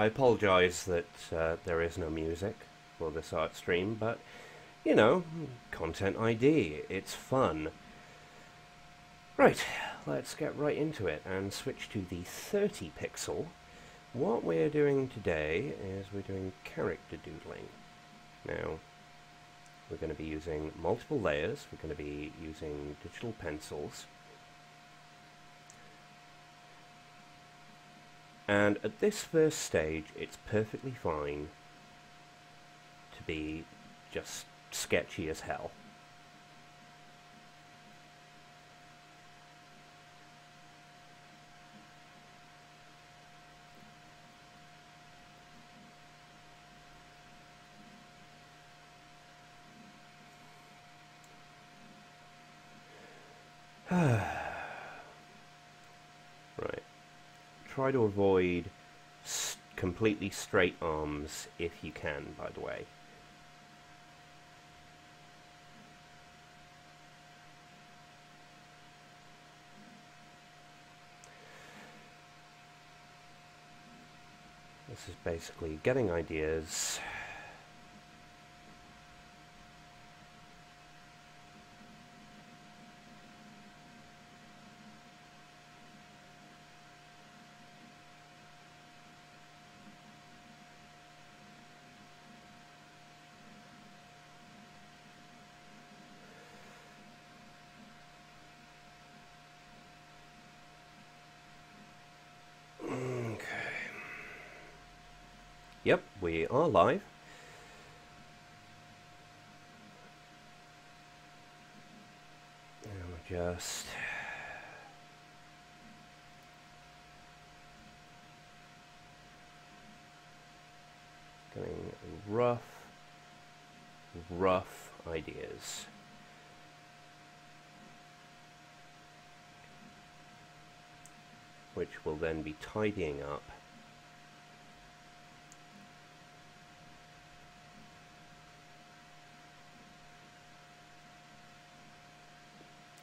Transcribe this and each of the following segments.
I apologise that there is no music for this art stream, but, you know, content ID, it's fun. Right, let's get right into it and switch to the 30 pixel. What we're doing today is we're doing character doodling. Now, we're going to be using multiple layers, we're going to be using digital pencils. And at this first stage, it's perfectly fine to be just sketchy as hell. Right. Try to avoid completely straight arms if you can, by the way. This is basically getting ideas. Yep, we are live. And we're just getting rough ideas. Which will then be tidying up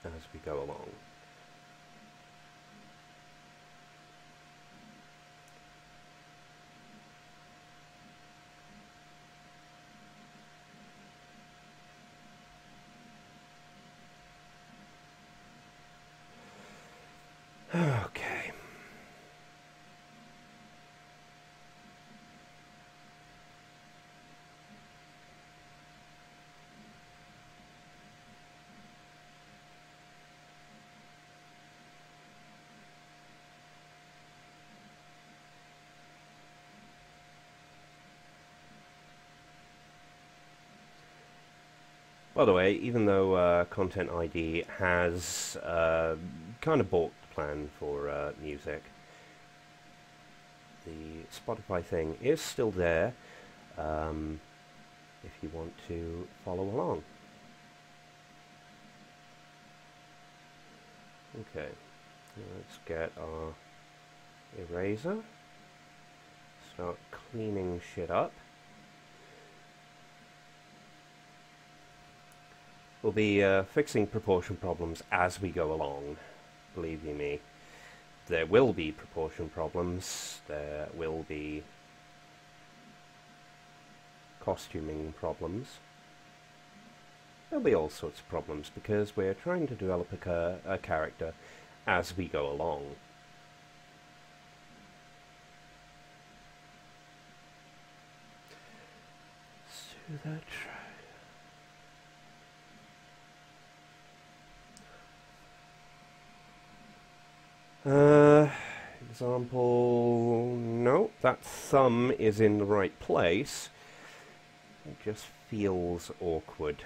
as we go along. Okay. By the way, even though Content ID has kind of bought the plan for music, the Spotify thing is still there if you want to follow along. Okay, let's get our eraser, start cleaning shit up. We'll be fixing proportion problems as we go along, believe you me. There will be proportion problems, there will be costuming problems. There'll be all sorts of problems because we're trying to develop a character as we go along. Let's do that. Example, no, that thumb is in the right place. It just feels awkward.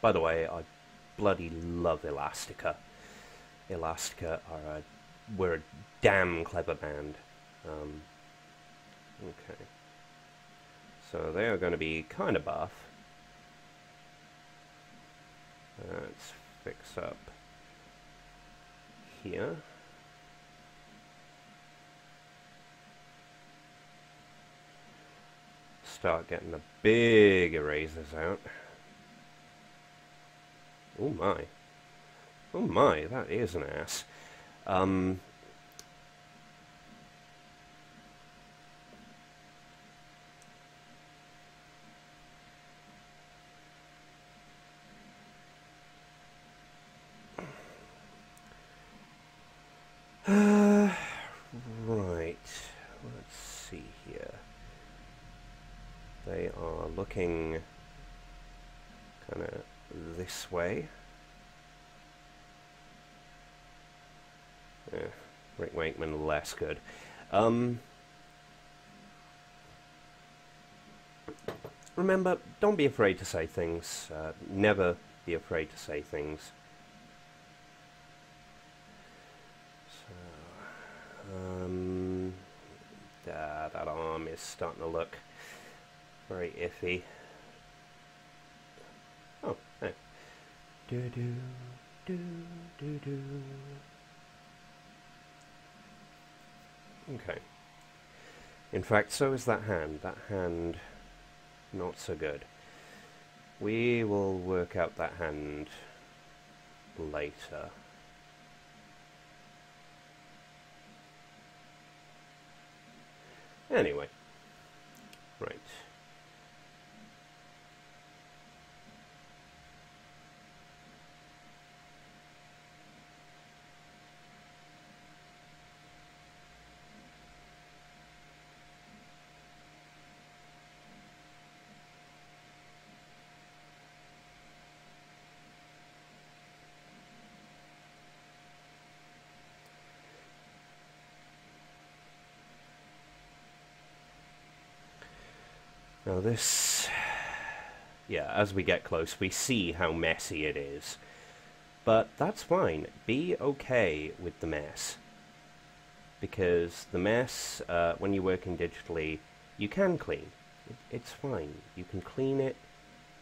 By the way, I bloody love Elastica. Elastica are a we're a damn clever band. Okay. So they are going to be kind of buff. Let's fix up here. Start getting the big erasers out. Oh my. Oh my, that is an ass. Right, let's see here. They are looking kind of this way. Yeah, Rick Wakeman less good. Remember, don't be afraid to say things. Never be afraid to say things. That arm is starting to look very iffy. Oh, hey. Do do do do do. Okay. In fact, so is that hand. That hand, not so good. We will work out that hand later. Anyway, right. Now this, yeah, as we get close, we see how messy it is. But that's fine. Be okay with the mess. Because the mess, when you're working digitally, you can clean. It's fine. You can clean it.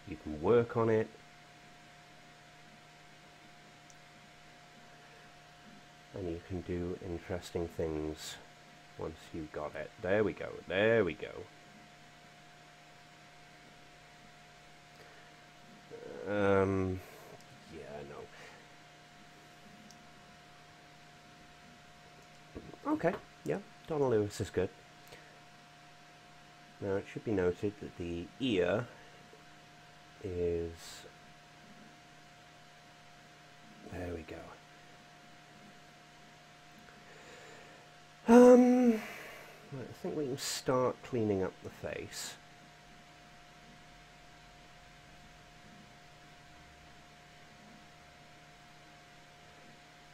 You can work on it. And you can do interesting things once you've got it. There we go. There we go. Yeah, no. Okay, yeah, Donald Lewis is good. Now it should be noted that the ear is... There we go. I think we can start cleaning up the face.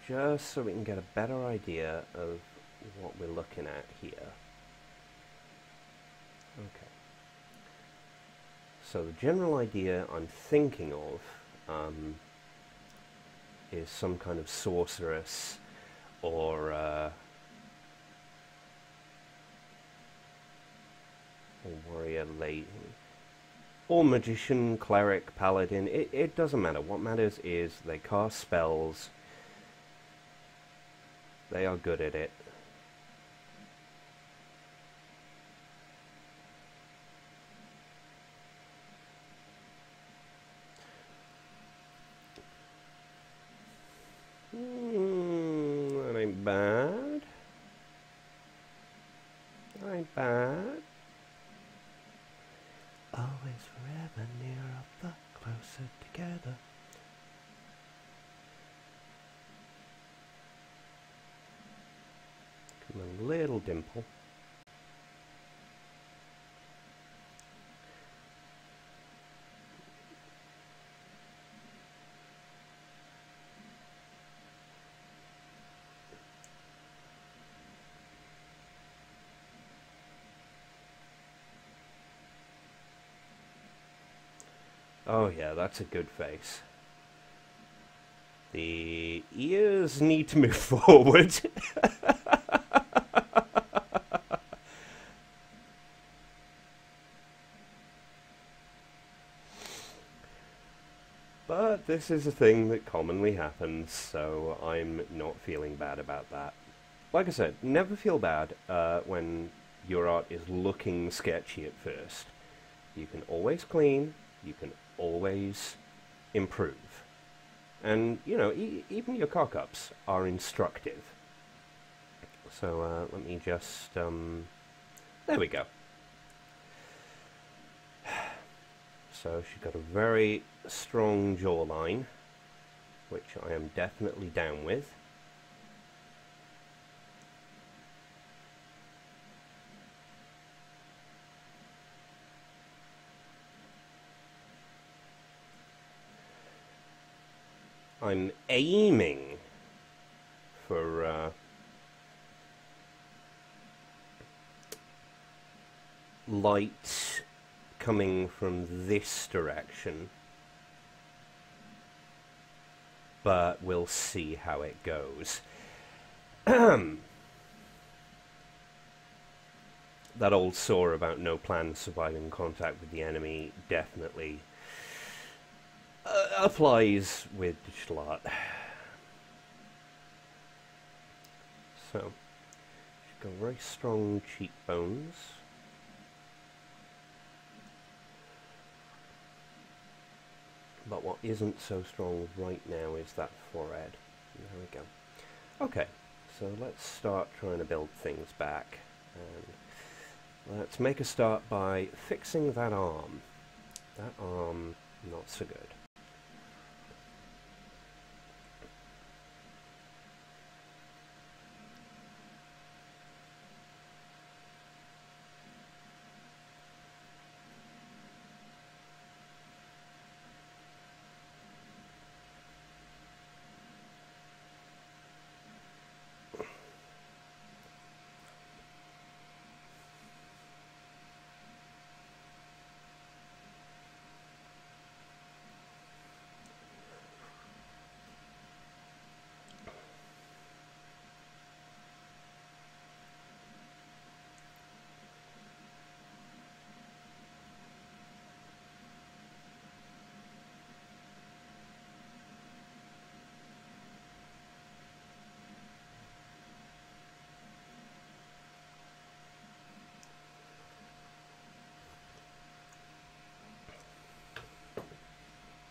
Just so we can get a better idea of what we're looking at here. Okay. So the general idea I'm thinking of is some kind of sorceress or warrior lady, or magician, cleric, paladin. It doesn't matter. What matters is they cast spells. They are good at it. That ain't bad. That ain't bad. Always forever nearer, but closer together. A little dimple. Oh yeah, that's a good face. The ears need to move forward. But this is a thing that commonly happens, so I'm not feeling bad about that. Like I said, never feel bad when your art is looking sketchy at first. You can always clean, you can always improve. And, you know, even your cock-ups are instructive. So let me just... there we go. So she's got a very strong jawline, which I am definitely down with. I'm aiming for light coming from this direction, but we'll see how it goes. That old saw about no plan surviving contact with the enemy definitely applies with digital art. So, she's got very strong cheekbones. But what isn't so strong right now is that forehead. There we go. Okay, so let's start trying to build things back. And let's make a start by fixing that arm. That arm, not so good.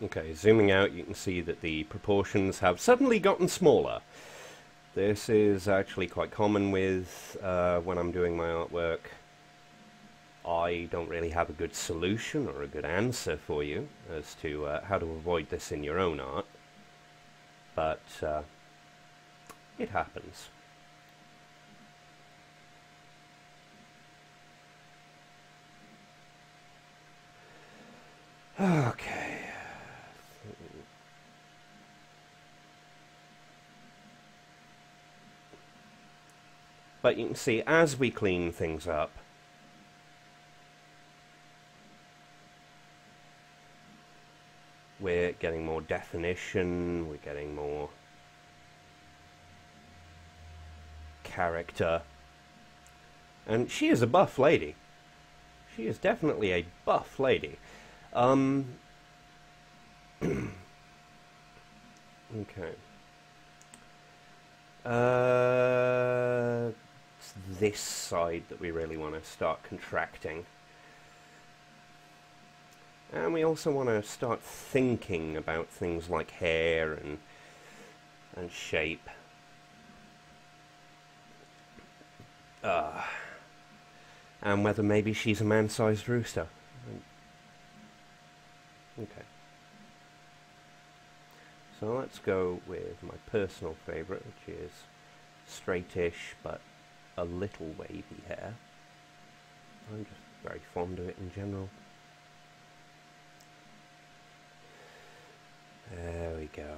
Okay, zooming out, you can see that the proportions have suddenly gotten smaller. This is actually quite common with when I'm doing my artwork. I don't really have a good solution or a good answer for you as to how to avoid this in your own art, but it happens. Okay. But you can see, as we clean things up, we're getting more definition, we're getting more character. And she is a buff lady. She is definitely a buff lady. Okay. It's this side that we really want to start contracting. And we also want to start thinking about things like hair and shape. And whether maybe she's a man-sized rooster. Okay. So let's go with my personal favourite, which is straightish but a little wavy hair. I'm just very fond of it in general. There we go.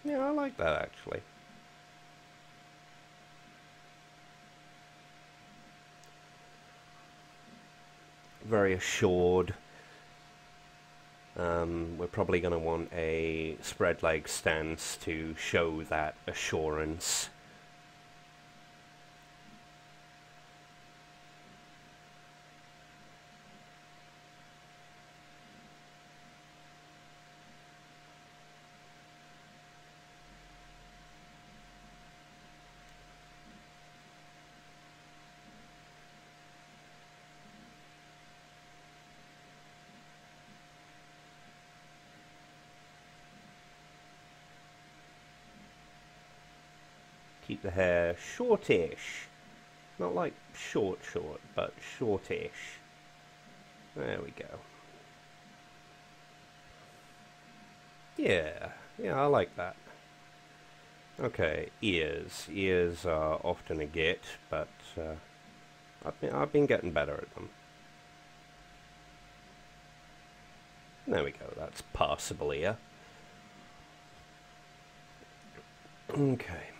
Yeah, I like that actually. very assured. We're probably going to want a spread leg stance to show that assurance. Keep the hair shortish. Not like short, but shortish. There we go. Yeah, I like that. Okay, ears. Ears are often a git, but I've been getting better at them. There we go, that's passable ear. Okay.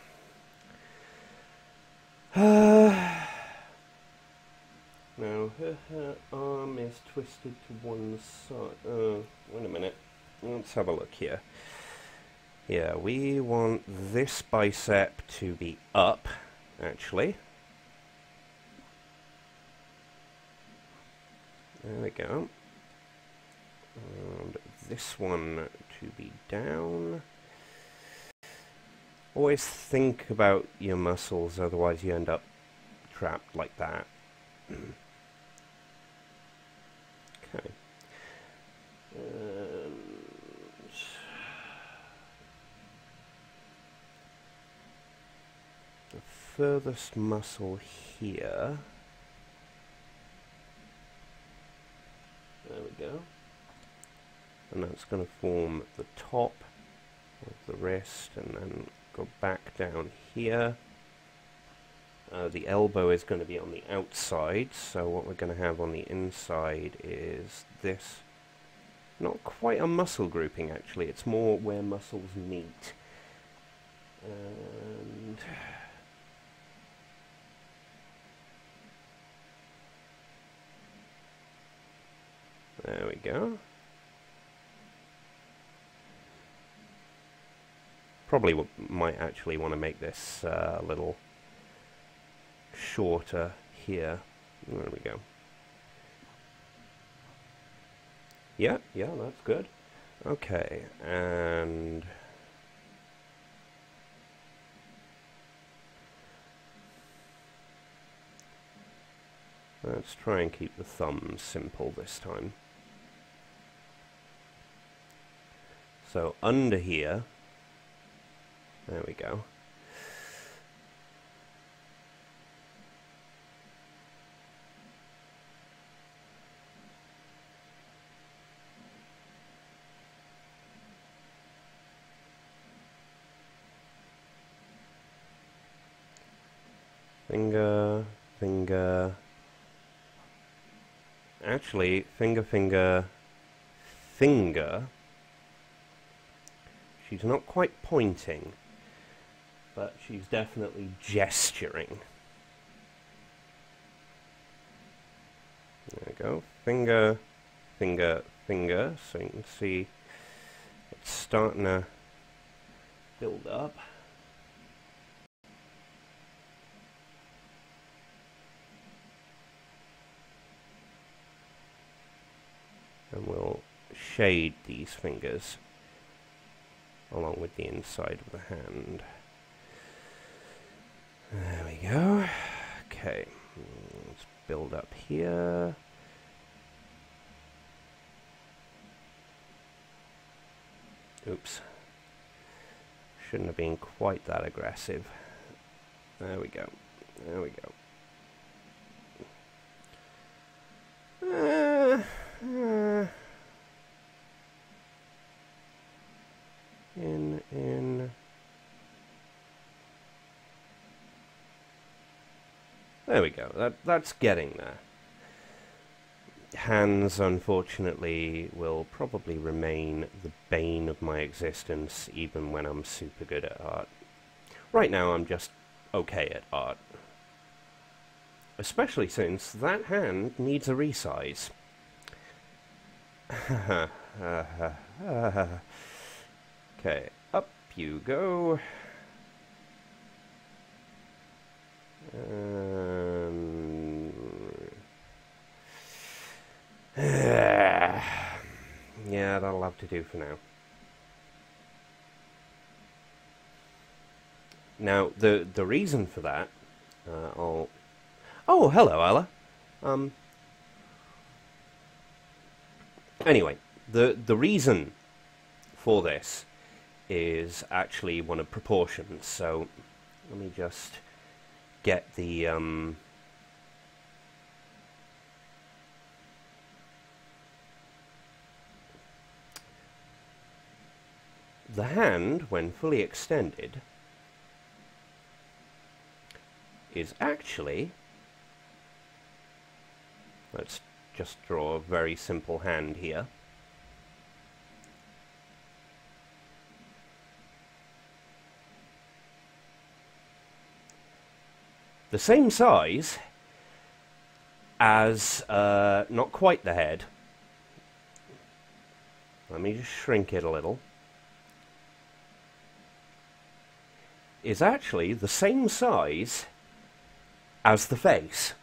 Now her arm is twisted to one side. Wait a minute. Let's have a look here. Yeah, we want this bicep to be up, actually. There we go. And this one to be down. Always think about your muscles, otherwise you end up trapped like that. Okay. And the furthest muscle here. There we go. And that's going to form the top of the wrist, and then go back down here. The elbow is going to be on the outside, so what we're going to have on the inside is this. Not quite a muscle grouping, actually. It's more where muscles meet. And there we go. Probably might actually want to make this a little shorter here. There we go. Yeah, that's good. Okay, and let's try and keep the thumbs simple this time. So under here, there we go. Finger, finger. Actually, finger, finger, finger. She's not quite pointing, but she's definitely gesturing. There we go. Finger, finger, finger. So you can see it's starting to build up. And we'll shade these fingers along with the inside of the hand. There we go. Okay, let's build up here. Oops. Shouldn't have been quite that aggressive. There we go. There we go. In. There we go. That's getting there. Hands, unfortunately, will probably remain the bane of my existence, even when I'm super good at art. Right now, I'm just okay at art. especially since that hand needs a resize. Okay, up you go. Yeah, that'll have to do for now. Now, the reason for that, I'll... Oh, hello, Ella. Anyway, the reason for this is actually one of proportions. So, let me just get the hand, when fully extended, is actually, let's just draw a very simple hand here. The same size as, not quite the head. Let me just shrink it a little. Is actually the same size as the face.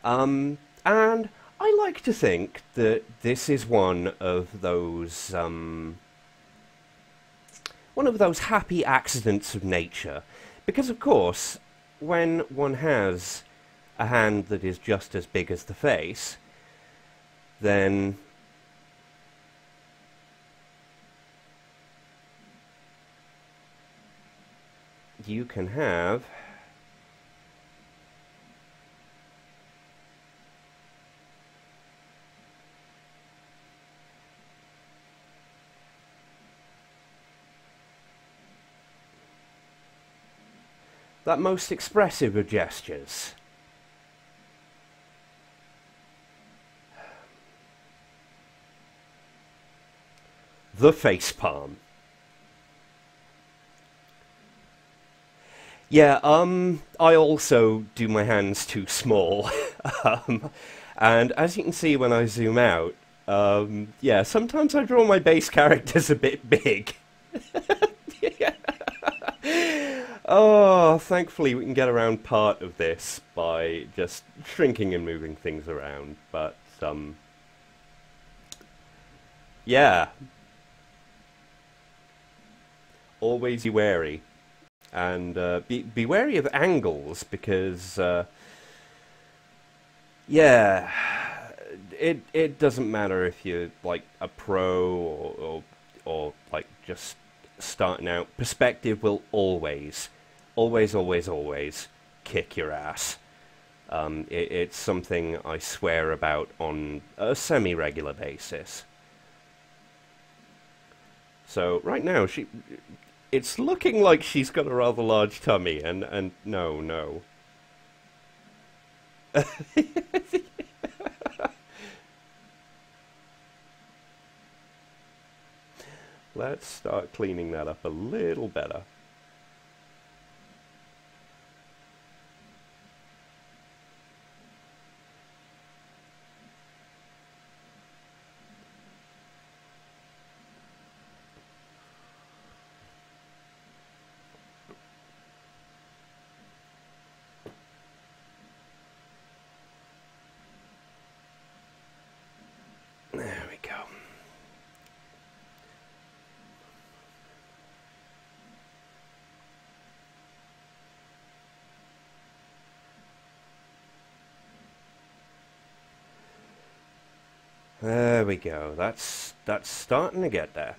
And I like to think that this is one of those happy accidents of nature. Because, of course, when one has a hand that is just as big as the face, then you can have that most expressive of gestures. The facepalm. Yeah, I also do my hands too small. And as you can see when I zoom out, yeah, sometimes I draw my base characters a bit big. Oh, thankfully we can get around part of this by just shrinking and moving things around, but, yeah. Always be wary. And be wary of angles, because, yeah, it doesn't matter if you're, like, a pro or like, just starting out. Perspective will always kick your ass. It's something I swear about on a semi-regular basis. So right now it's looking like she's got a rather large tummy, and no. Let's start cleaning that up a little better. There we go. There we go. That's starting to get there.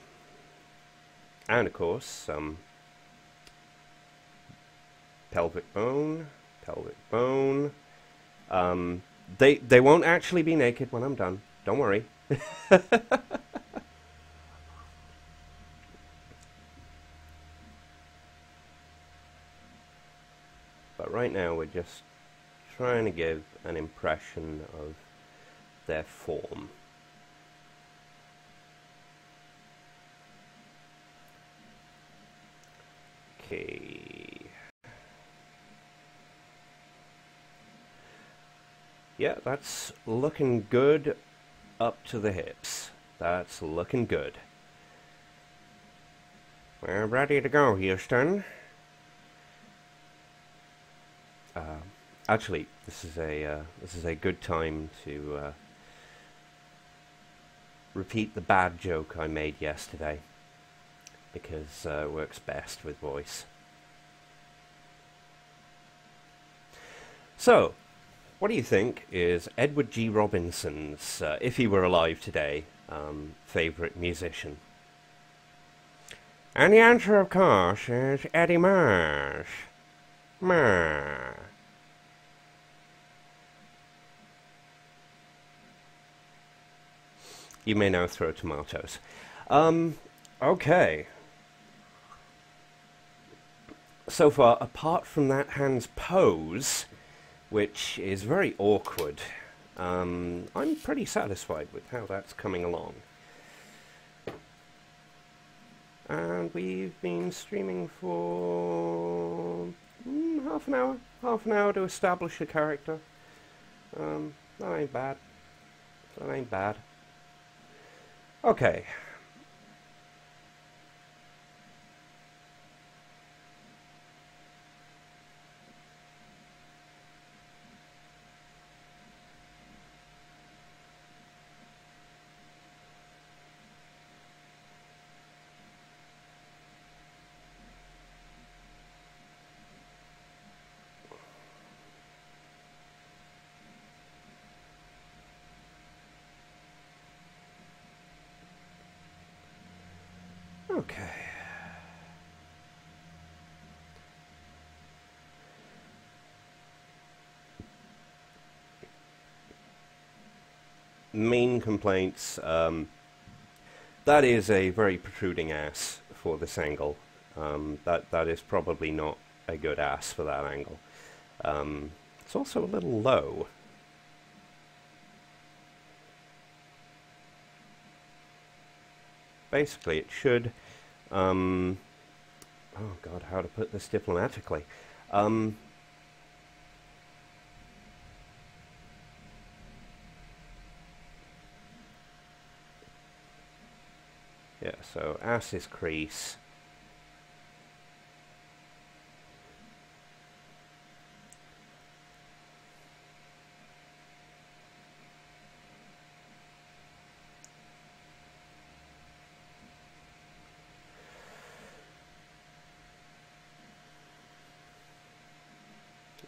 And of course, pelvic bone. They won't actually be naked when I'm done. Don't worry. But right now we're just trying to give an impression of their form. Okay. Yeah, that's looking good up to the hips. That's looking good. We're ready to go, Houston. Actually, this is a good time to repeat the bad joke I made yesterday, because it works best with voice. So, what do you think is Edward G. Robinson's, if he were alive today, favourite musician? And the answer, of course, is Eddie Mars. Mars. You may now throw tomatoes. Okay. So far, apart from that hand's pose, which is very awkward, I'm pretty satisfied with how that's coming along. And we've been streaming for half an hour to establish a character. That ain't bad. That ain't bad. Okay. Okay. Main complaints, that is a very protruding ass for this angle. That is probably not a good ass for that angle. It's also a little low. Basically, it should, oh god, how to put this diplomatically? Yeah, so ass's crease.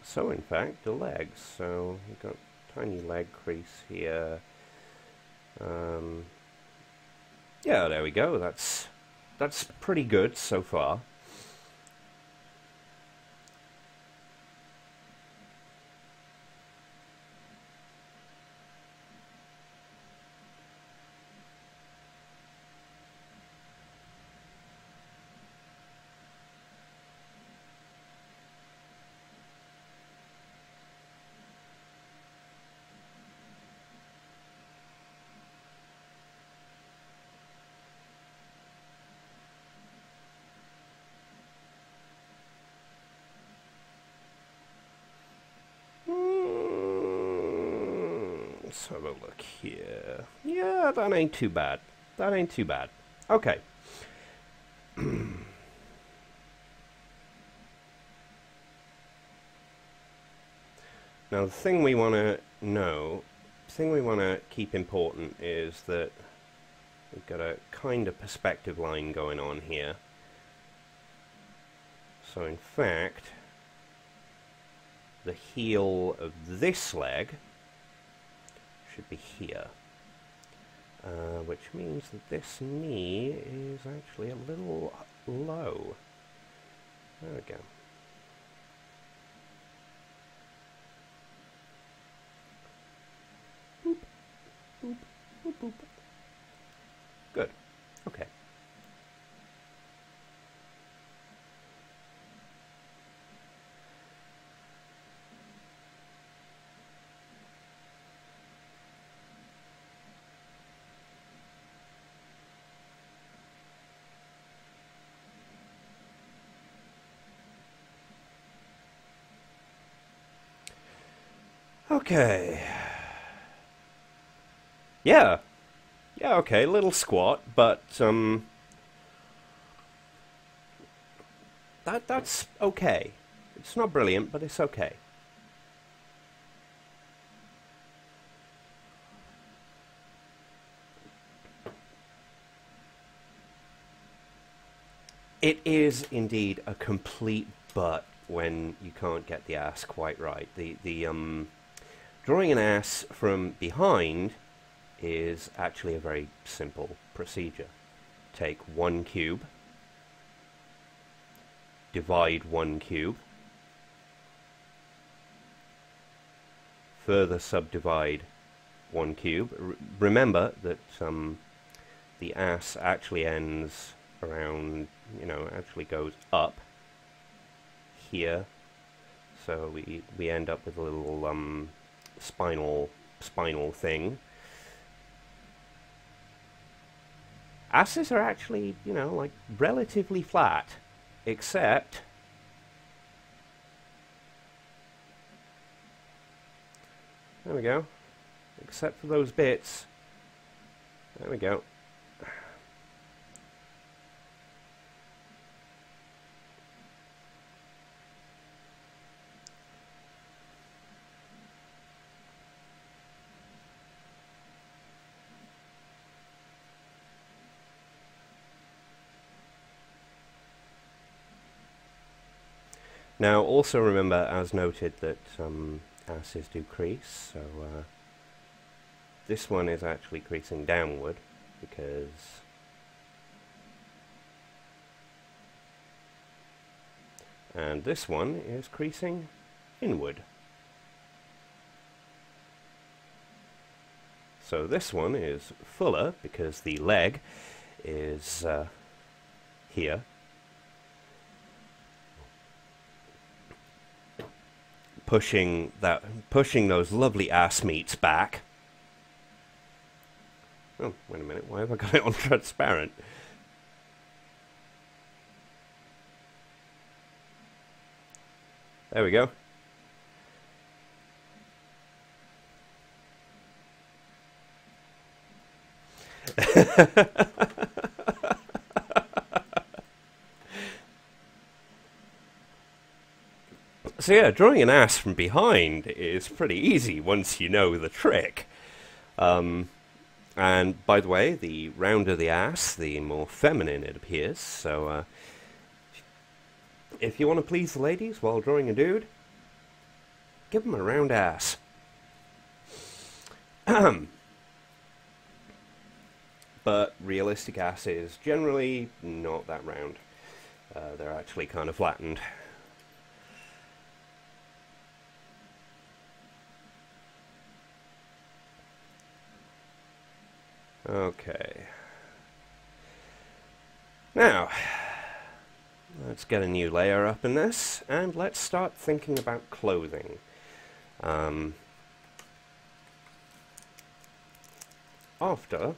So in fact, the legs. So we've got tiny leg crease here. Yeah, there we go. That's pretty good so far. Let's have a look here. Yeah, that ain't too bad. That ain't too bad. Okay. Now, the thing we want to know, the thing we want to keep important is that we've got a kind of perspective line going on here. So, in fact, the heel of this leg should be here, which means that this knee is actually a little low. There we go. Boop, boop, boop, boop. Good. Okay. Okay, Yeah, yeah, okay, little squat, but that's okay. It's not brilliant, but it's okay. It is indeed a complete butt when you can't get the ass quite right. The drawing an ass from behind is actually a very simple procedure. Take one cube, divide one cube, further subdivide one cube. Remember that the ass actually ends around, actually goes up here, so we end up with a little spinal thing. Asses are actually, like relatively flat, except there we go. Except for those bits. There we go. Now, also remember, as noted, that asses do crease, so this one is actually creasing downward because and this one is creasing inward. So this one is fuller because the leg is here. Pushing those lovely ass meats back. Oh, wait a minute, why have I got it on transparent? There we go. So yeah, drawing an ass from behind is pretty easy once you know the trick. And by the way, the rounder the ass, the more feminine it appears. So if you want to please the ladies while drawing a dude, give them a round ass. But realistic asses generally not that round. They're actually kind of flattened. Okay. Now, let's get a new layer up in this, and let's start thinking about clothing. After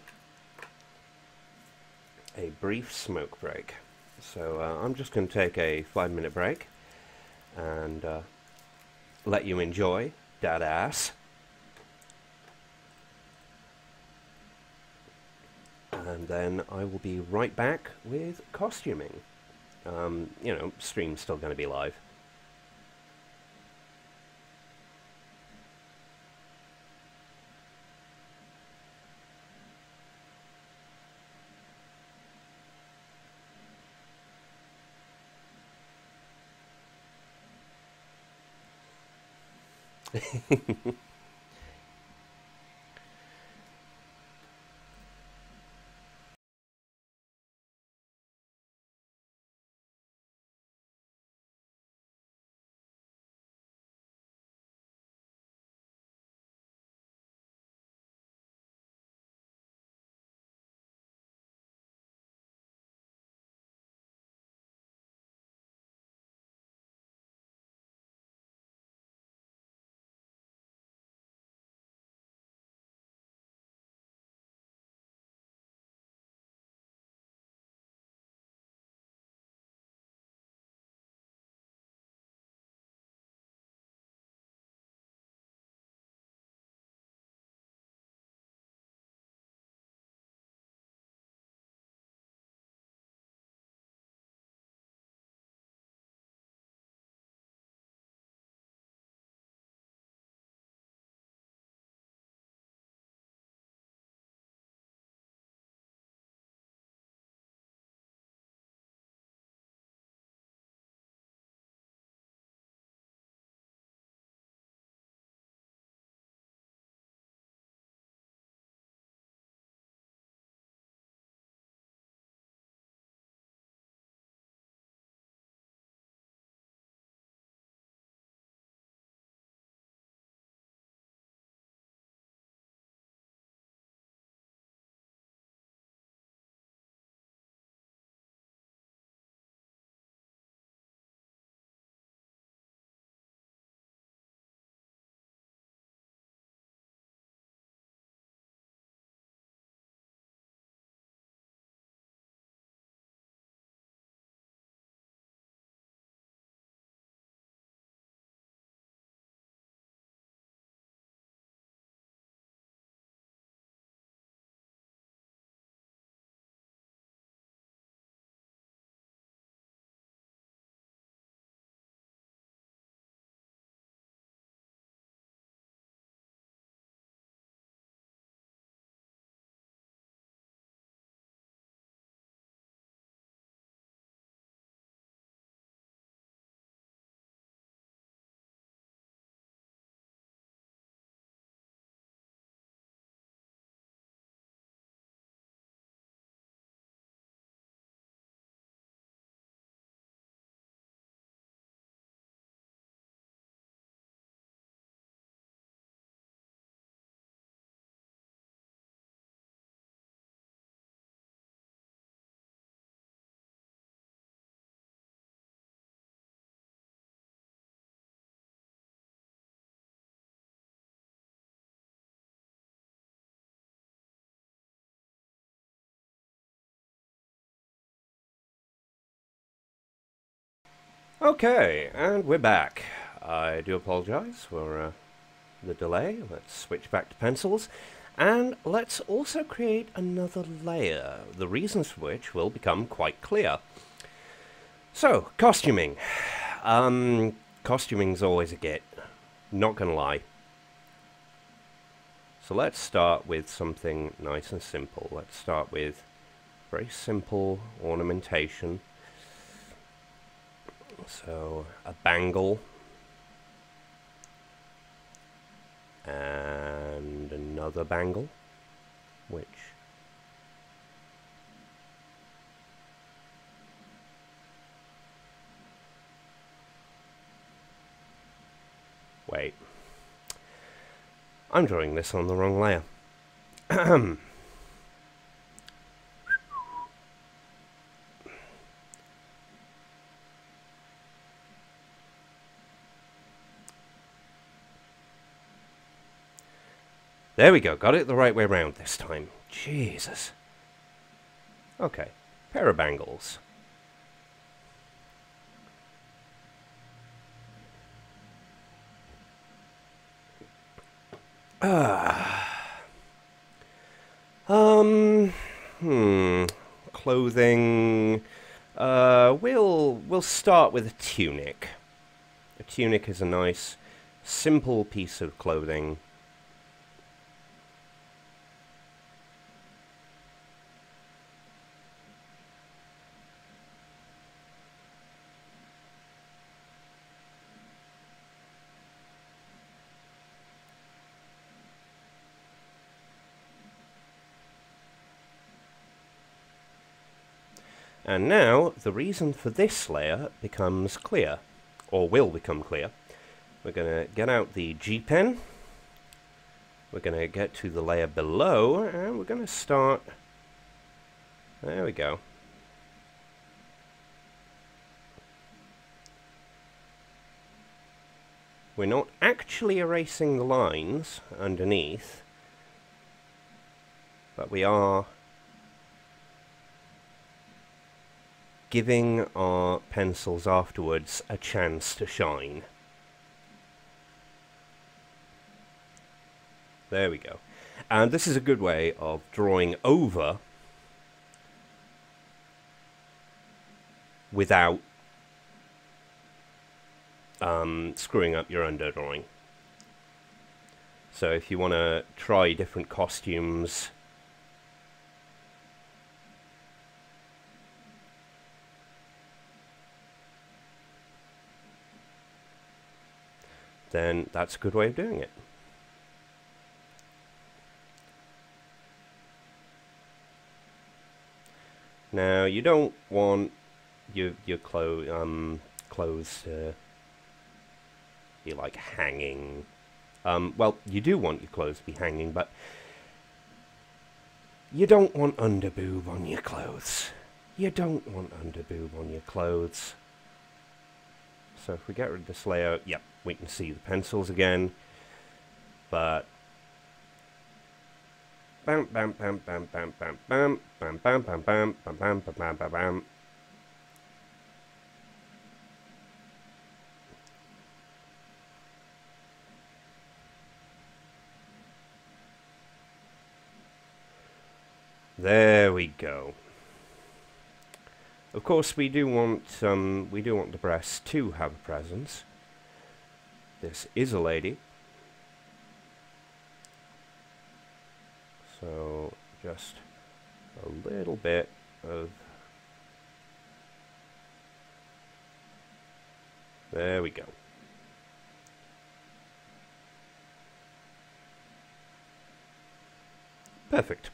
a brief smoke break. So I'm just going to take a 5-minute break and let you enjoy that ass. And then I will be right back with costuming. Stream's still going to be live. Okay, and we're back. I do apologize for the delay. Let's switch back to pencils. And let's also create another layer, the reasons for which will become quite clear. So, costuming. Costuming's always a git. Not gonna lie. So let's start with something nice and simple. Let's start with very simple ornamentation. So, a bangle. And another bangle. Which... Wait. I'm drawing this on the wrong layer. There we go, got it the right way round this time. Jesus. Okay, pair of bangles. Clothing. We'll start with a tunic. A tunic is a nice, simple piece of clothing. And now, the reason for this layer becomes clear, or will become clear. We're going to get out the G pen, we're going to get to the layer below, and we're going to start... There we go. We're not actually erasing the lines underneath, but we are giving our pencils afterwards a chance to shine. There we go. And this is a good way of drawing over without screwing up your underdrawing. So if you want to try different costumes, then that's a good way of doing it. Now, you don't want your clothes to be like hanging. Well, you do want your clothes to be hanging, but you don't want underboob on your clothes. You don't want underboob on your clothes. So if we get rid of this layer, yep, we can see the pencils again. But bam bam bam bam bam bam bam bam bam bam bam bam bam bam bam bam. There we go. Of course, we do want the breasts to have a presence. This is a lady, so just a little bit of. There we go. Perfect.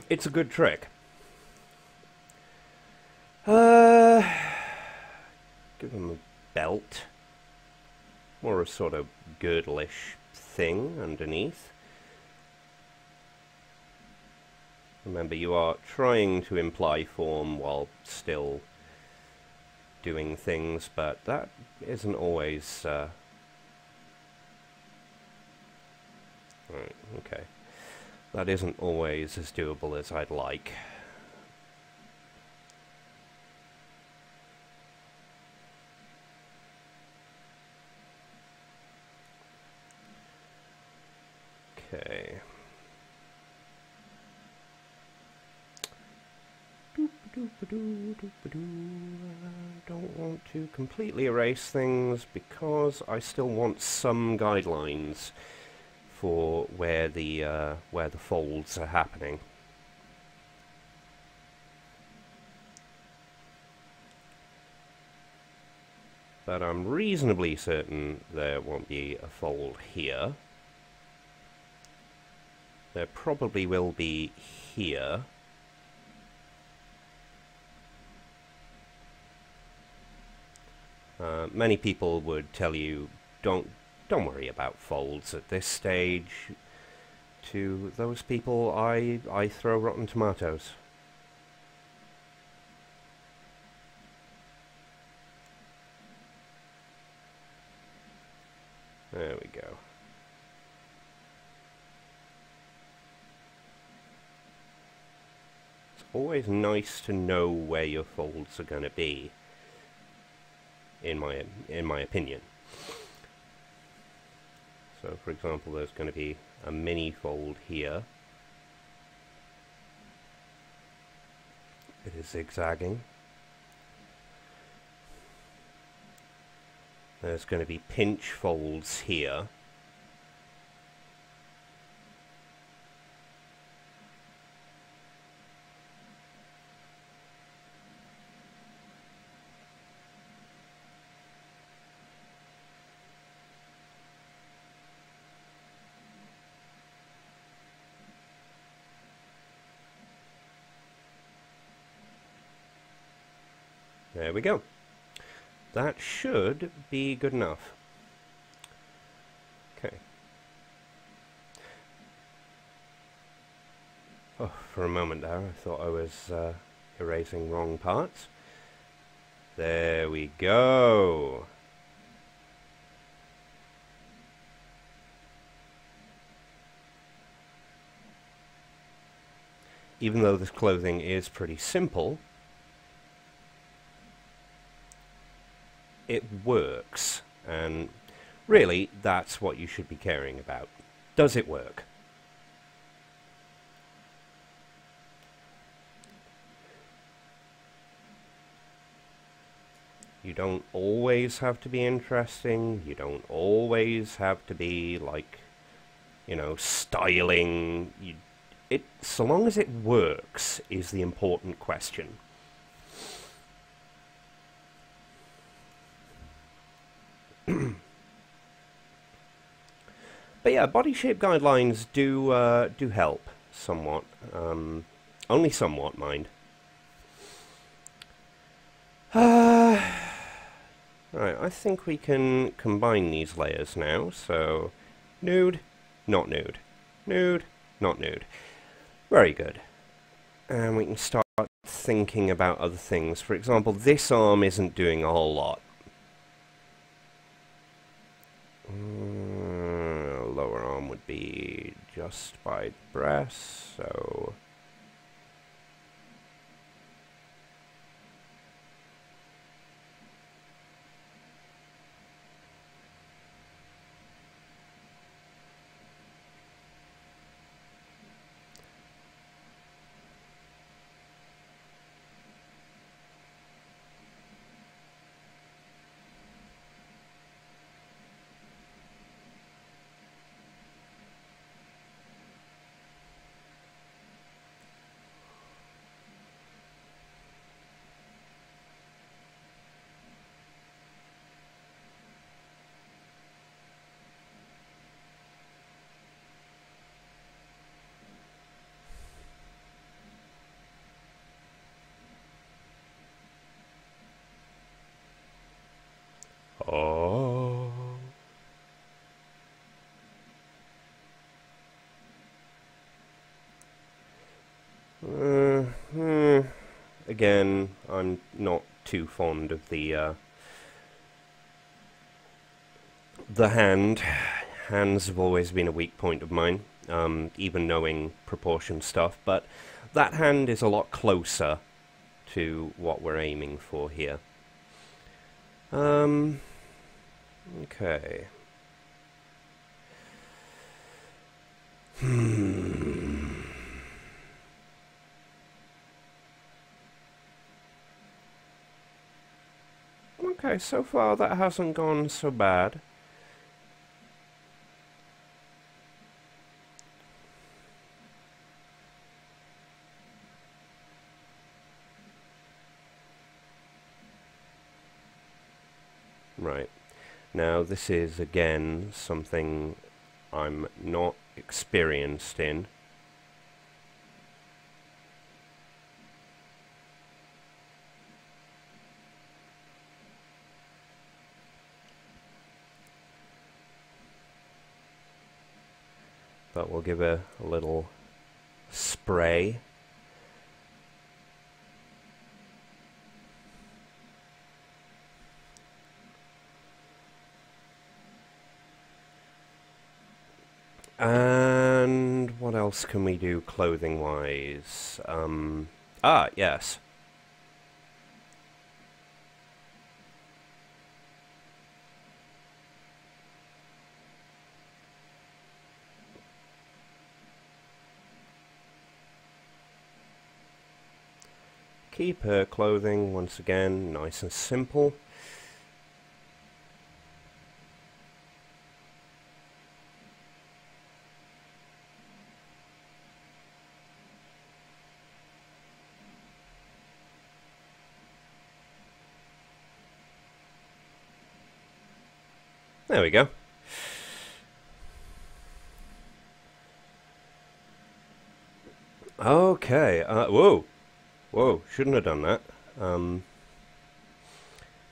It's a good trick. Give him a belt. More a sort of girdle-ish thing underneath. Remember, you are trying to imply form while still doing things, but that isn't always... Right, okay. That isn't always as doable as I'd like. Okay. I don't want to completely erase things because I still want some guidelines for where the folds are happening. But I'm reasonably certain there won't be a fold here. There probably will be here. Many people would tell you, don't worry about folds at this stage. To those people, I throw rotten tomatoes. There we go. It's always nice to know where your folds are going to be, in my opinion. So, for example, there's going to be a mini fold here. It is zigzagging. There's going to be pinch folds here. There we go. That should be good enough. Okay. Oh, for a moment there, I thought I was erasing wrong parts. There we go. Even though this clothing is pretty simple, it works, and really that's what you should be caring about. Does it work? You don't always have to be interesting, you don't always have to be like, you know, styling. So long as it works is the important question. But yeah, body shape guidelines do help somewhat. Only somewhat, mind. Right, I think we can combine these layers now. So, nude, not nude. Nude, not nude. Very good. And we can start thinking about other things. For example, this arm isn't doing a whole lot. Lower arm would be just by the breast, so... again, I'm not too fond of the hand. Hands have always been a weak point of mine, even knowing proportion stuff, but that hand is a lot closer to what we're aiming for here. Okay. Okay, so far that hasn't gone so bad. Right. Now this is again something I'm not experienced in. But we'll give a little spray. And what else can we do clothing-wise? Yes. Keep her clothing, once again, nice and simple. There we go. Okay, whoa, shouldn't have done that.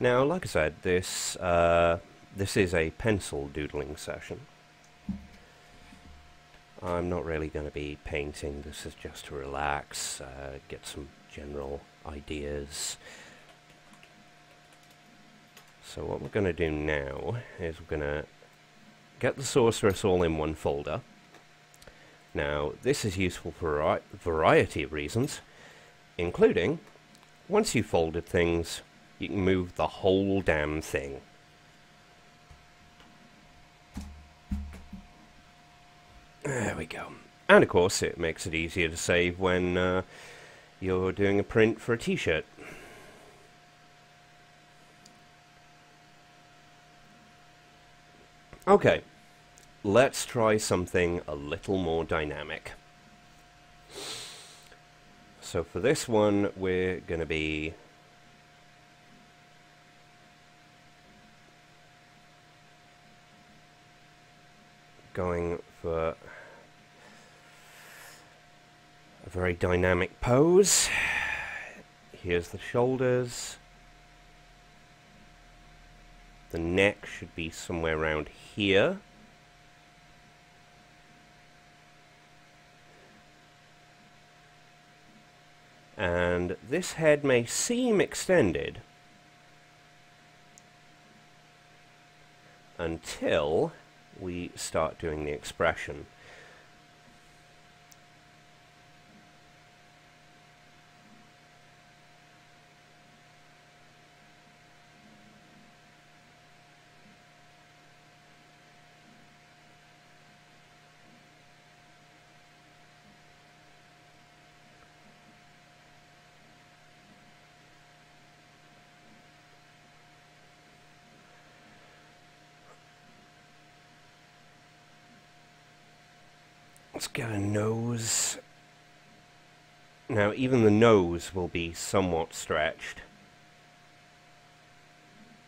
Now, like I said, this is a pencil doodling session. I'm not really going to be painting, this is just to relax, get some general ideas. So what we're going to do now is we're going to get the sorceress all in one folder. Now, this is useful for a variety of reasons, including, once you've folded things, you can move the whole damn thing. There we go. And of course, it makes it easier to save when you're doing a print for a t-shirt. Okay, let's try something a little more dynamic. So for this one, we're going to be going for a very dynamic pose. Here's the shoulders. The neck should be somewhere around here. And this head may seem extended until we start doing the expression. Let's get a nose. Now, even the nose will be somewhat stretched,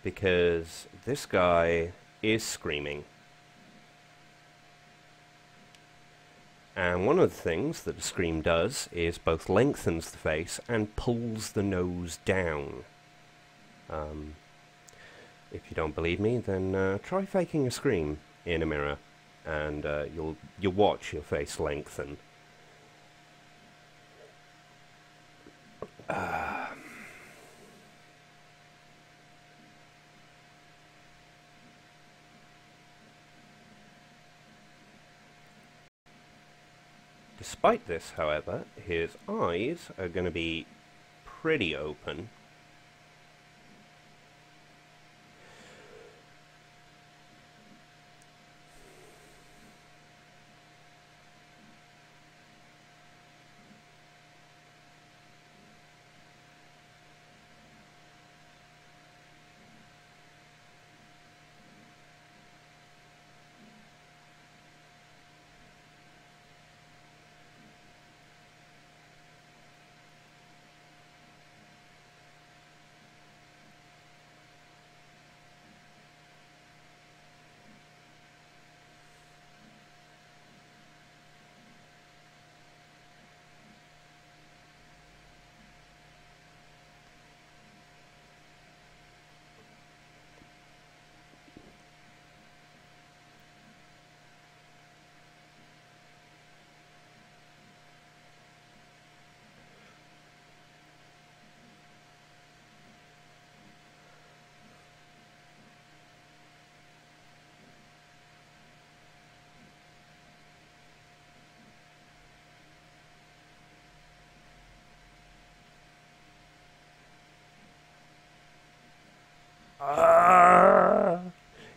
because this guy is screaming. And one of the things that a scream does is both lengthens the face and pulls the nose down. If you don't believe me, then try faking a scream in a mirror, and you'll watch your face lengthen. Despite this, however, his eyes are going to be pretty open.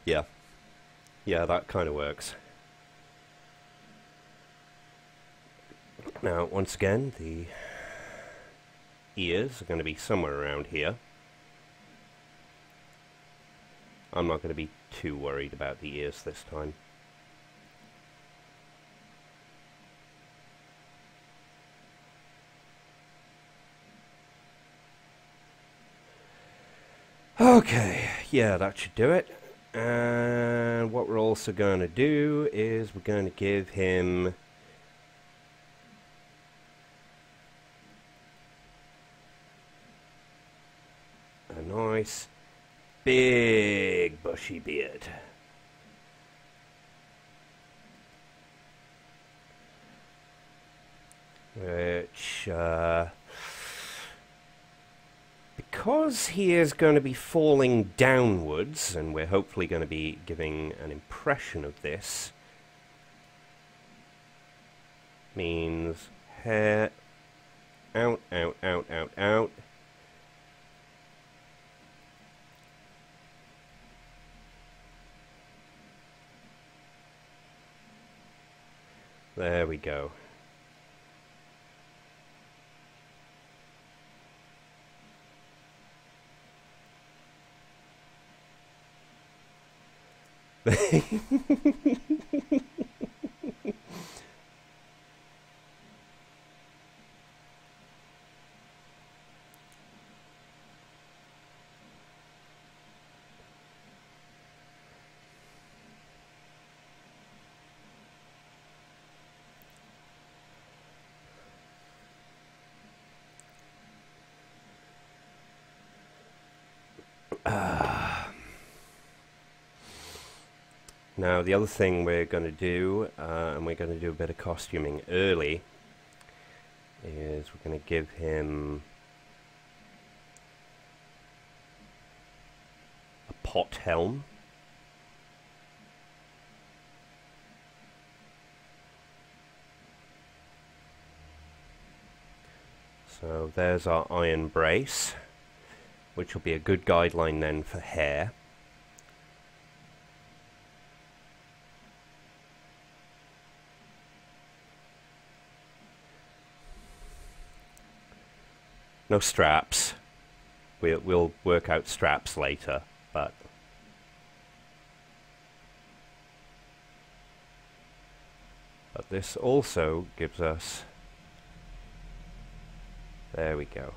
Yeah. Yeah, that kind of works. Now, once again, the ears are going to be somewhere around here. I'm not going to be too worried about the ears this time. Okay, yeah, that should do it. And what we're also going to do is we're going to give him a nice big bushy beard. Which, because he is going to be falling downwards, and we're hopefully going to be giving an impression of this, means hair out, out, out, out, out. There we go. Now, the other thing we're going to do, and we're going to do a bit of costuming early, is we're going to give him a pot helm. So there's our iron brace, which will be a good guideline then for hair. No straps. We'll work out straps later, but this also gives us, there we go.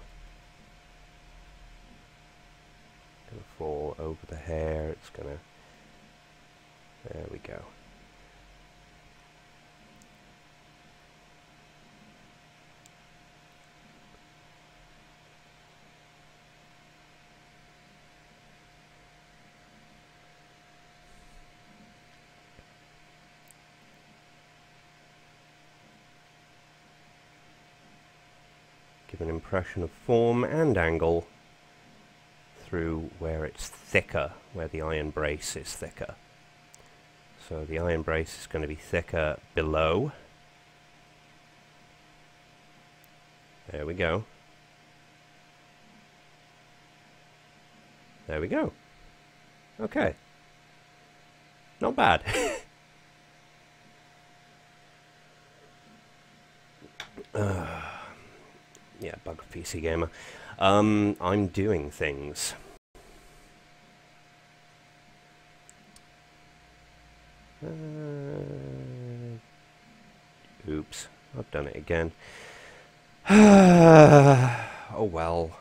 Gonna fall over the hair, it's gonna, there we go. Give an impression of form and angle through where it's thicker, where the iron brace is thicker. So the iron brace is going to be thicker below. There we go. There we go. Okay. Not bad. Yeah, bug PC gamer. I'm doing things. Oops, I've done it again. Oh well.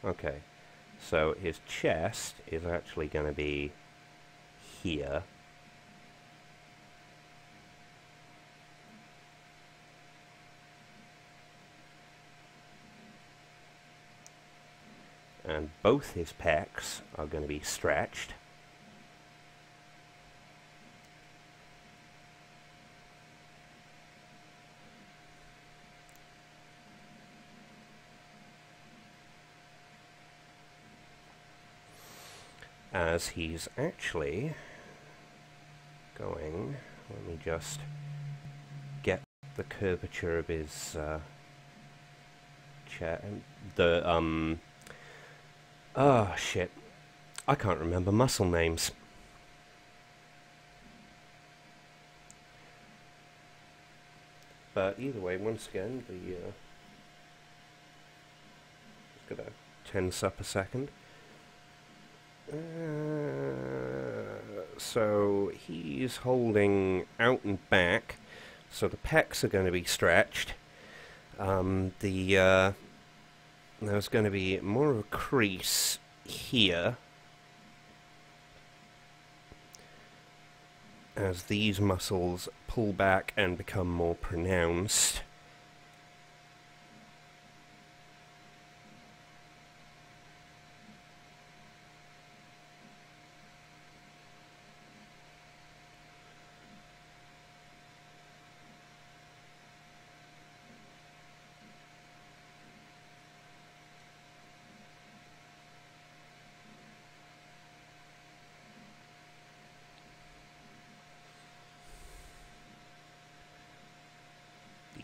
Okay, so his chest is actually going to be here. And both his pecs are going to be stretched. As he's actually going, let me just get the curvature of his chest. Oh shit, I can't remember muscle names. But either way, once again, the just gotta tense up a second. So he's holding out and back, so the pecs are going to be stretched. There's going to be more of a crease here as these muscles pull back and become more pronounced.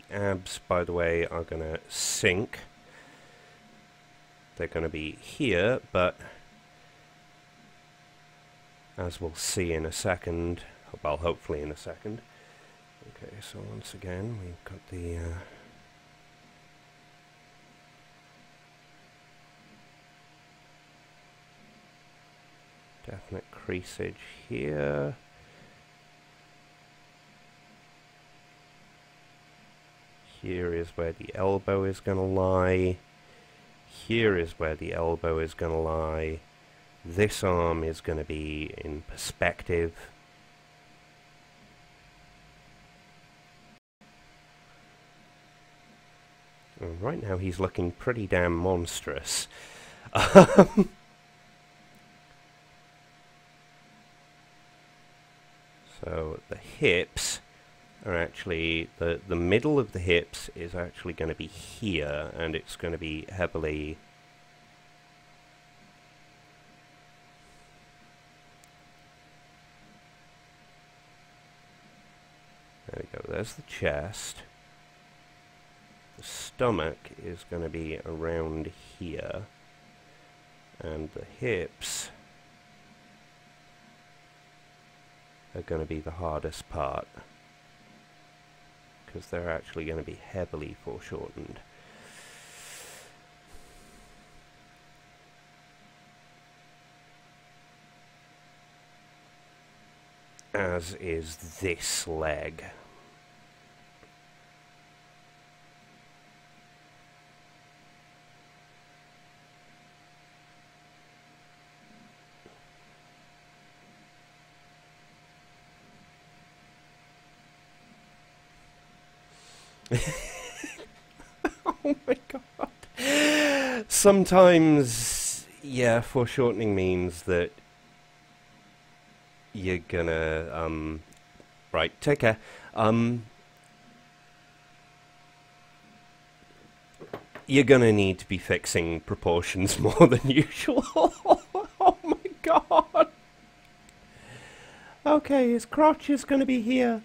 Abs, by the way, are going to sink. They're going to be here, but as we'll see in a second, well, hopefully in a second. Okay, so once again, we've got the definite creasage here. Here is where the elbow is going to lie. Here is where the elbow is going to lie. This arm is going to be in perspective. And right now he's looking pretty damn monstrous. So the hips are actually, the middle of the hips is actually going to be here, and it's going to be heavily there we go, there's the chest. The stomach is going to be around here, and the hips are going to be the hardest part, because they're actually going to be heavily foreshortened. As is this leg. Oh my god. Sometimes, yeah, foreshortening means that you're gonna, right, take care. You're gonna need to be fixing proportions more than usual. Oh my god. Okay, his crotch is gonna be here.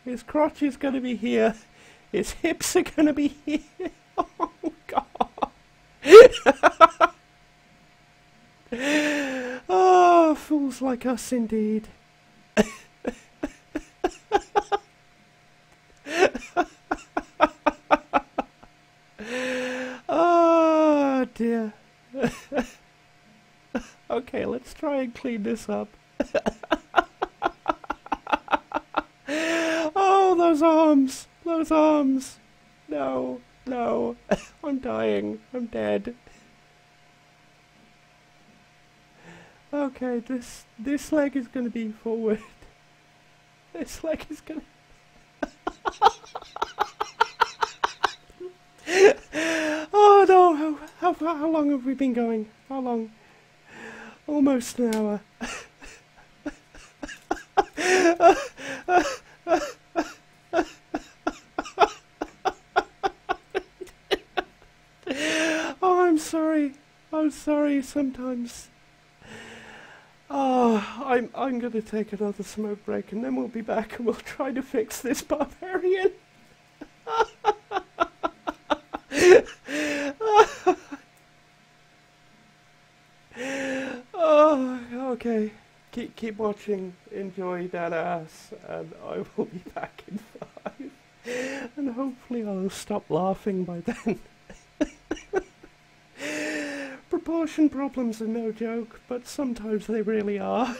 His crotch is going to be here. His hips are going to be here. Oh, God. Oh, fools like us indeed. Oh, dear. Okay, let's try and clean this up. Oh, those arms! Those arms! No, no. I'm dying. I'm dead. Okay, this leg is going to be forward. This leg is going to... Oh, no. How long have we been going? How long? Almost an hour. Oh, I'm sorry. I'm sorry sometimes. Oh, I'm going to take another smoke break and then we'll be back and we'll try to fix this barbarian. Oh, okay. Keep watching. Enjoy that ass, and I will be back in 5. And hopefully I'll stop laughing by then. Proportion problems are no joke, but sometimes they really are.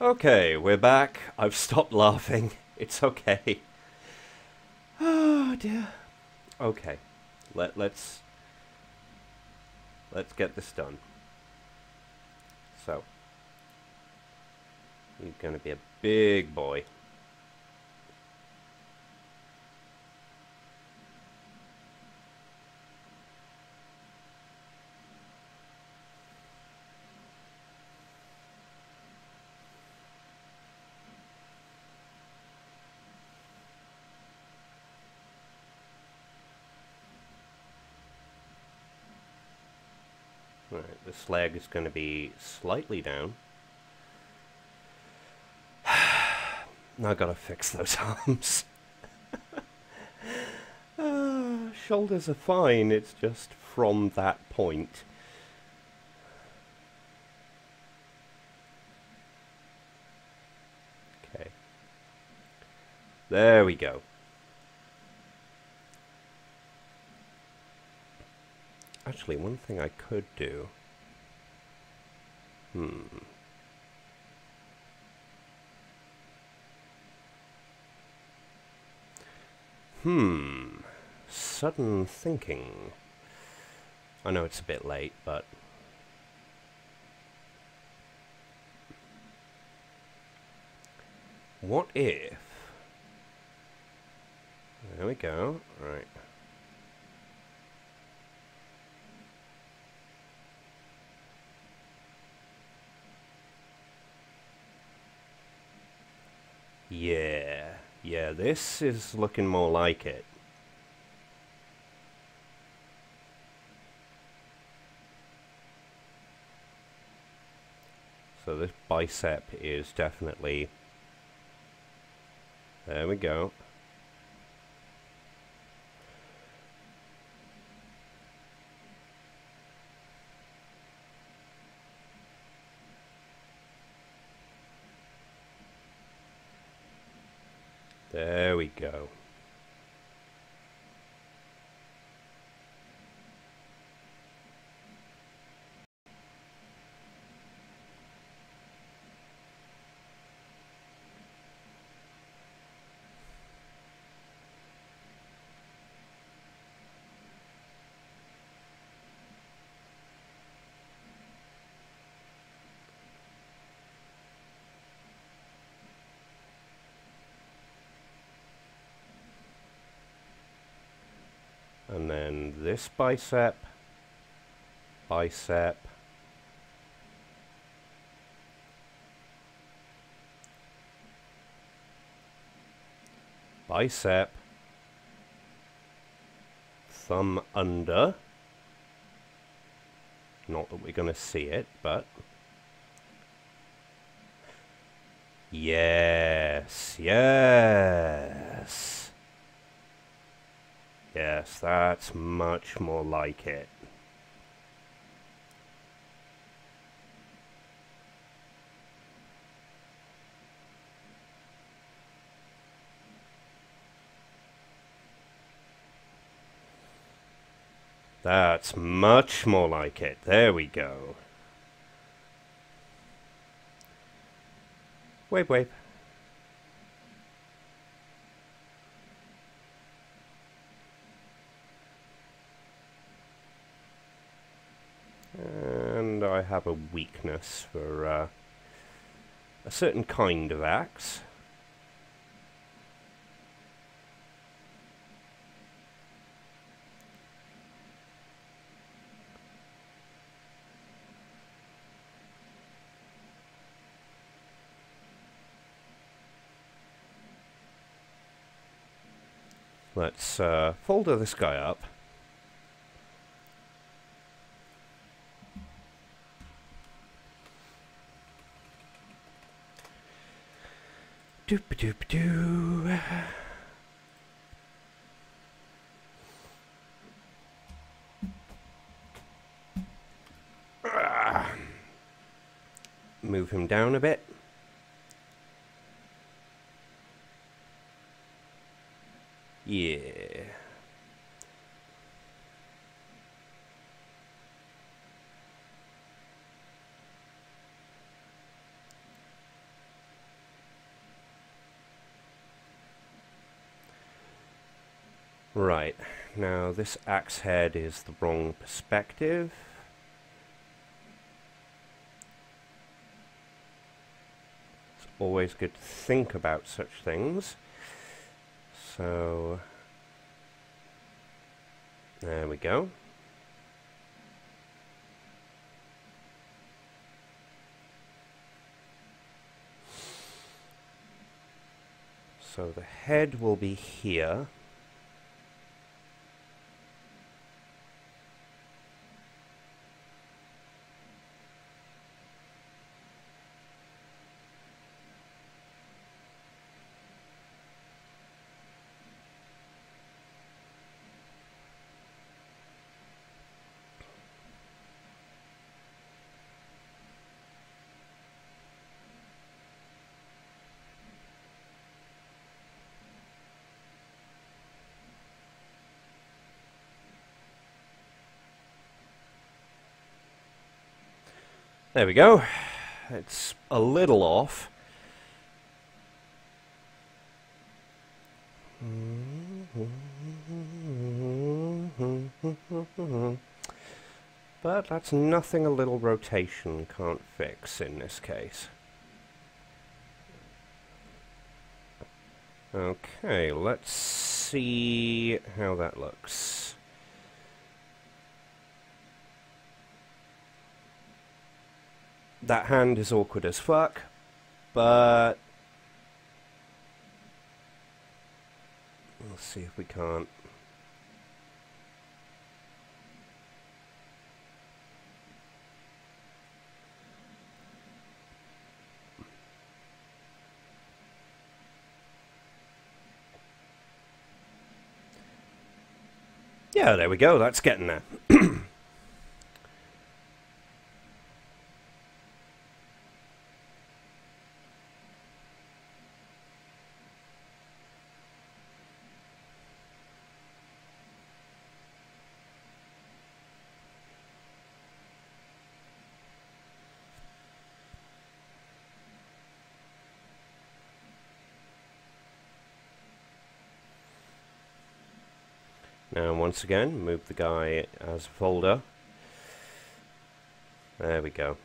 Okay, we're back. I've stopped laughing. It's okay. Oh dear. Okay, let's get this done. So, you're gonna be a big boy. Right, this leg is going to be slightly down. Now I've got to fix those arms. Shoulders are fine, it's just from that point. Okay. There we go. Actually, one thing I could do... Sudden thinking. I know it's a bit late, but... what if... There we go. Right. Yeah, this is looking more like it. So this bicep is definitely... There we go. There we go. And then this bicep, bicep, bicep, thumb under. Not that we're going to see it, but... Yes, yes. Yes, that's much more like it. That's much more like it. There we go. Wave, wave. And I have a weakness for a certain kind of axe. Let's folder this guy up. Doop-a-doop-a-doo. Move him down a bit. Yeah. Right, now this axe head is the wrong perspective. It's always good to think about such things. So, there we go. So the head will be here. There we go. It's a little off. But that's nothing a little rotation can't fix in this case. Okay, let's see how that looks. That hand is awkward as fuck, but we'll see if we can't. Yeah, there we go, that's getting there. Now once again, move the guy as a folder. There we go.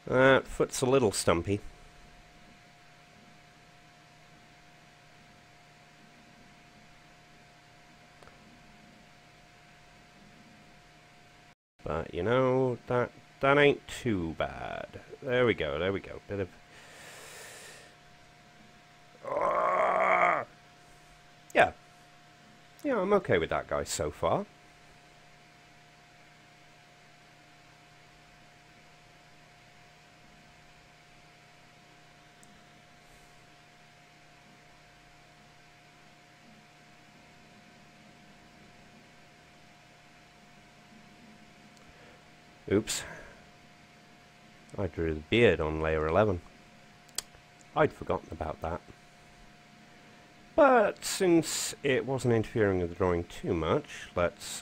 That foot's a little stumpy. But, you know, that ain't too bad. There we go, there we go. Bit of... Yeah. Yeah, I'm okay with that guy so far. Oops. I drew the beard on layer 11. I'd forgotten about that. But since it wasn't interfering with the drawing too much, let's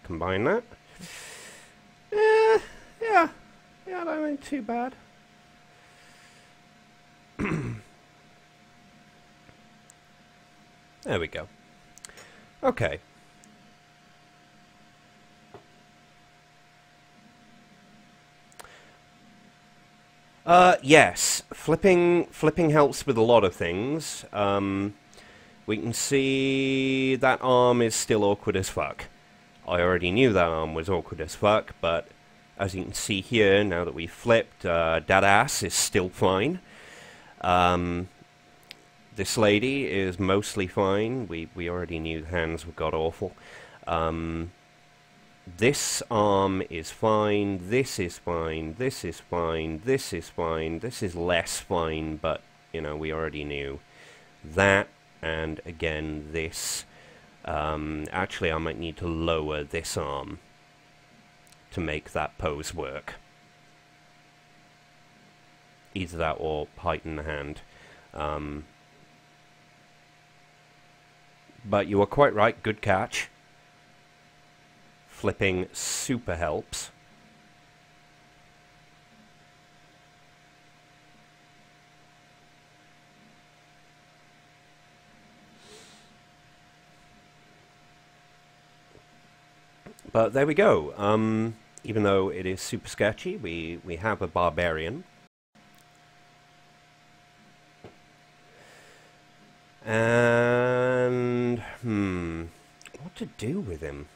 combine that. Yeah, that ain't too bad. There we go. Okay. Yes, flipping helps with a lot of things. We can see that arm is still awkward as fuck. I already knew that arm was awkward as fuck, but as you can see here, now that we've flipped, that ass is still fine. This lady is mostly fine. We already knew the hands were god-awful. This arm is fine, this is fine, this is fine, this is fine, this is less fine, but, you know, we already knew that, and again, this. Actually, I might need to lower this arm to make that pose work. Either that or heighten the hand. But you are quite right, good catch. Flipping super helps. But there we go. Even though it is super sketchy, we have a barbarian. And what to do with him?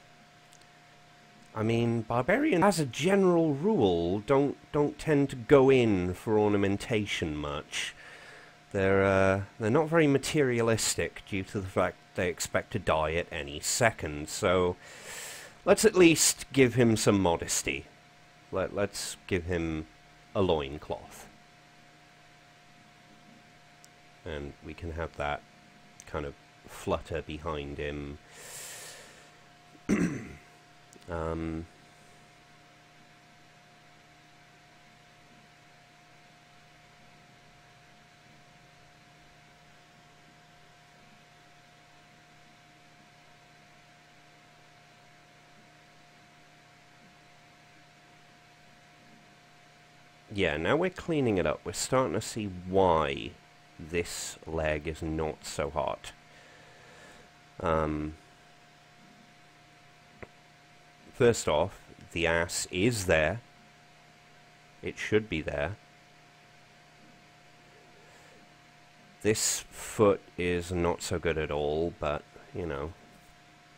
I mean, barbarians, as a general rule, don't tend to go in for ornamentation much. They're not very materialistic due to the fact they expect to die at any second. So let's at least give him some modesty. Let's give him a loincloth. And we can have that kind of flutter behind him. Yeah, now we're cleaning it up. We're starting to see why this leg is not so hot. First off, the ass is there. It should be there. This foot is not so good at all, but you know,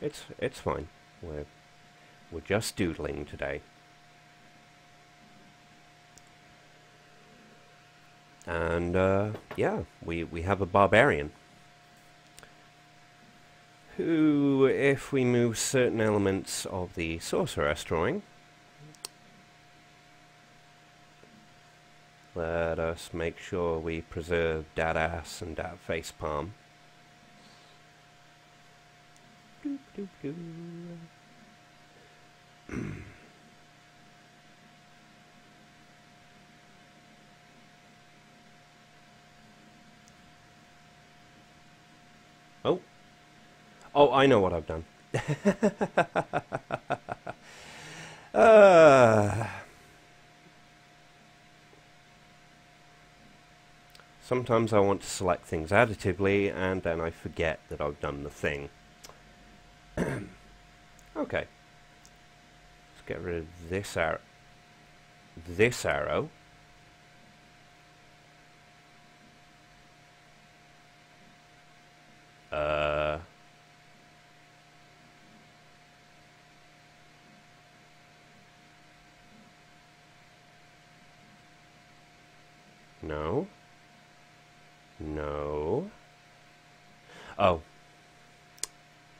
it's fine. We're just doodling today. And yeah, we have a barbarian who, if we move certain elements of the sorceress drawing, let us make sure we preserve that ass and that face palm. Doop, doop, doop. Oh, I know what I've done. Sometimes I want to select things additively, and then I forget that I've done the thing. Okay. Let's get rid of this arrow. This arrow. No. No. Oh.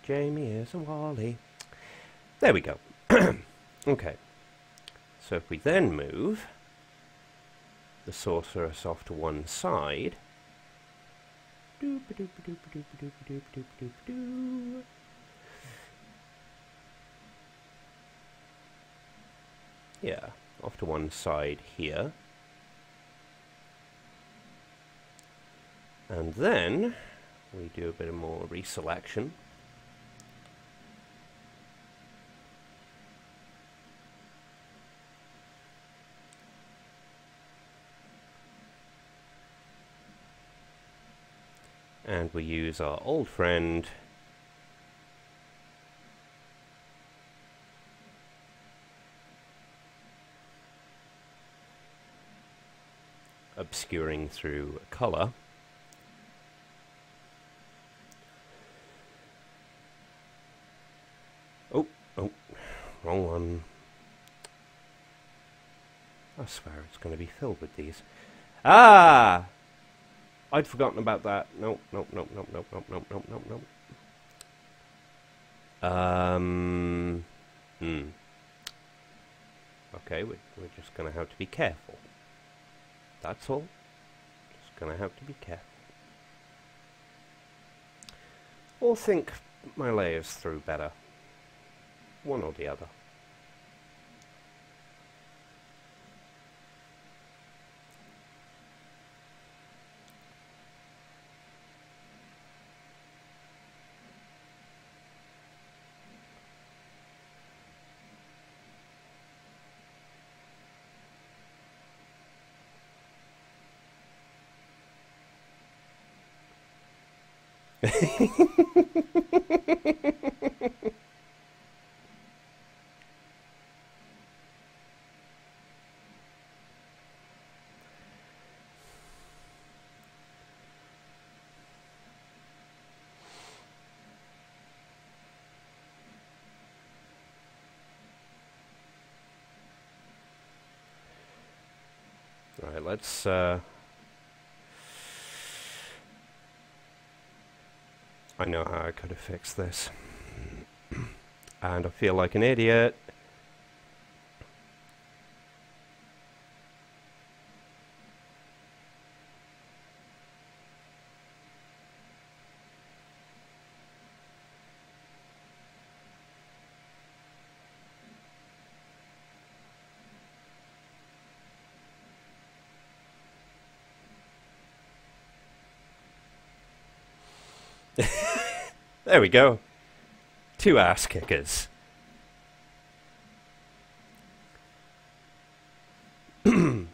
Jamie is a Wally. There we go. Okay. So if we then move the sorceress off to one side. Yeah, off to one side here. And then we do a bit more reselection. And we use our old friend obscuring through color. Oh, wrong one. I swear it's going to be filled with these. Ah! I'd forgotten about that. Nope. Okay, we're just going to have to be careful. That's all. Just going to have to be careful. Or think my layers through better. One or the other. Right, let's I know how I could have fixed this. And I feel like an idiot. There we go. 2 ass kickers. That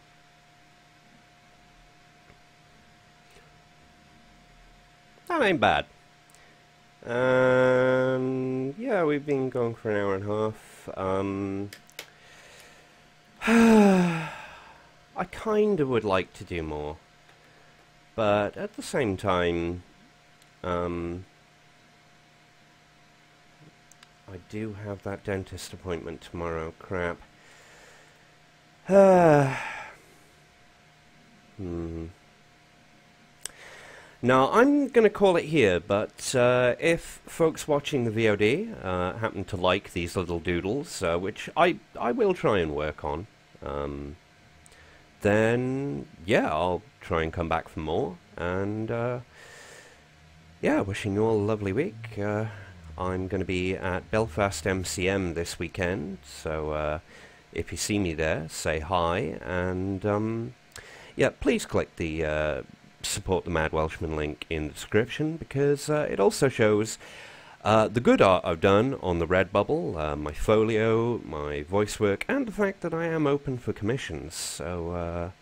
ain't bad. Yeah, we've been going for an hour and a half. I kind of would like to do more, but at the same time, I do have that dentist appointment tomorrow. Crap. No, I'm going to call it here, but if folks watching the VOD happen to like these little doodles, which I will try and work on, then yeah, I'll try and come back for more, and yeah, wishing you all a lovely week. I'm going to be at Belfast MCM this weekend, so if you see me there, say hi, and yeah, please click the support the Mad Welshman link in the description, because it also shows the good art I've done on the Redbubble, my folio, my voice work, and the fact that I am open for commissions. So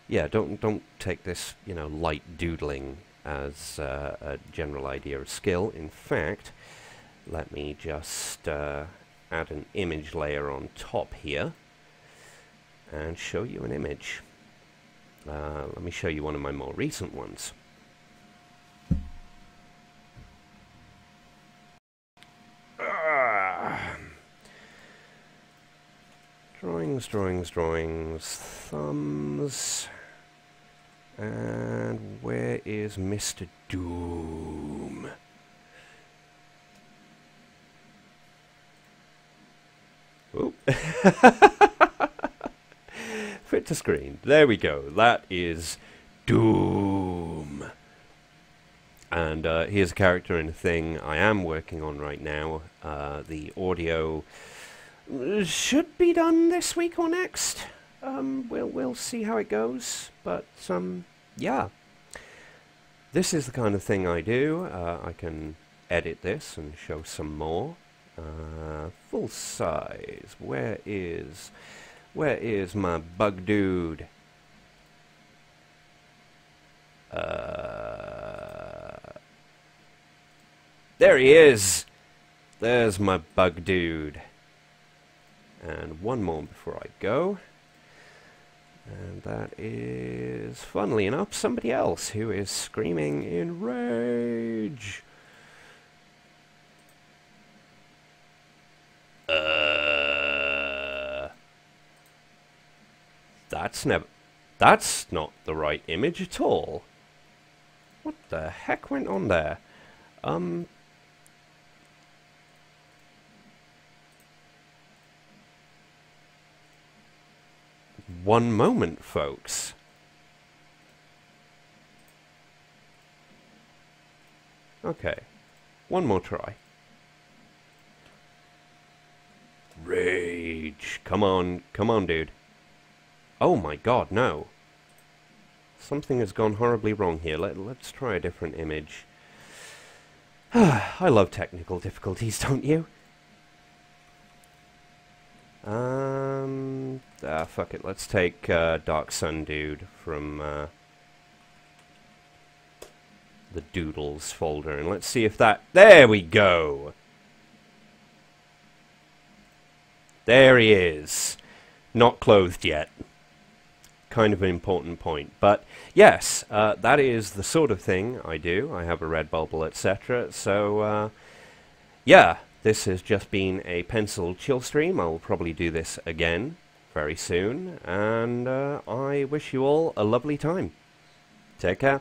yeah, don't take this, you know, light doodling as a general idea of skill. In fact, let me just add an image layer on top here and show you an image. Let me show you one of my more recent ones. Drawings, drawings, drawings, thumbs, and where is Mr. Doom? Oh. Fit to screen. There we go. That is Doom. And here's a character in a thing I am working on right now. The audio should be done this week or next. We'll see how it goes. But yeah, this is the kind of thing I do. I can edit this and show some more. Full size. Where is my bug dude? There he is! There's my bug dude. And one more before I go. And that is, funnily enough, somebody else who is screaming in rage. That's not the right image at all. What the heck went on there? One moment, folks. Okay. One more try. Rage. Come on, dude. Oh my god, no. Something has gone horribly wrong here. Let's try a different image. I love technical difficulties, don't you? Fuck it. Let's take Dark Sun Dude from the Doodles folder, and let's see if that... There we go! There he is. Not clothed yet. Kind of an important point. But yes, that is the sort of thing I do. I have a red bubble, etc. So, yeah, this has just been a pencil chill stream. I'll probably do this again very soon. And I wish you all a lovely time. Take care.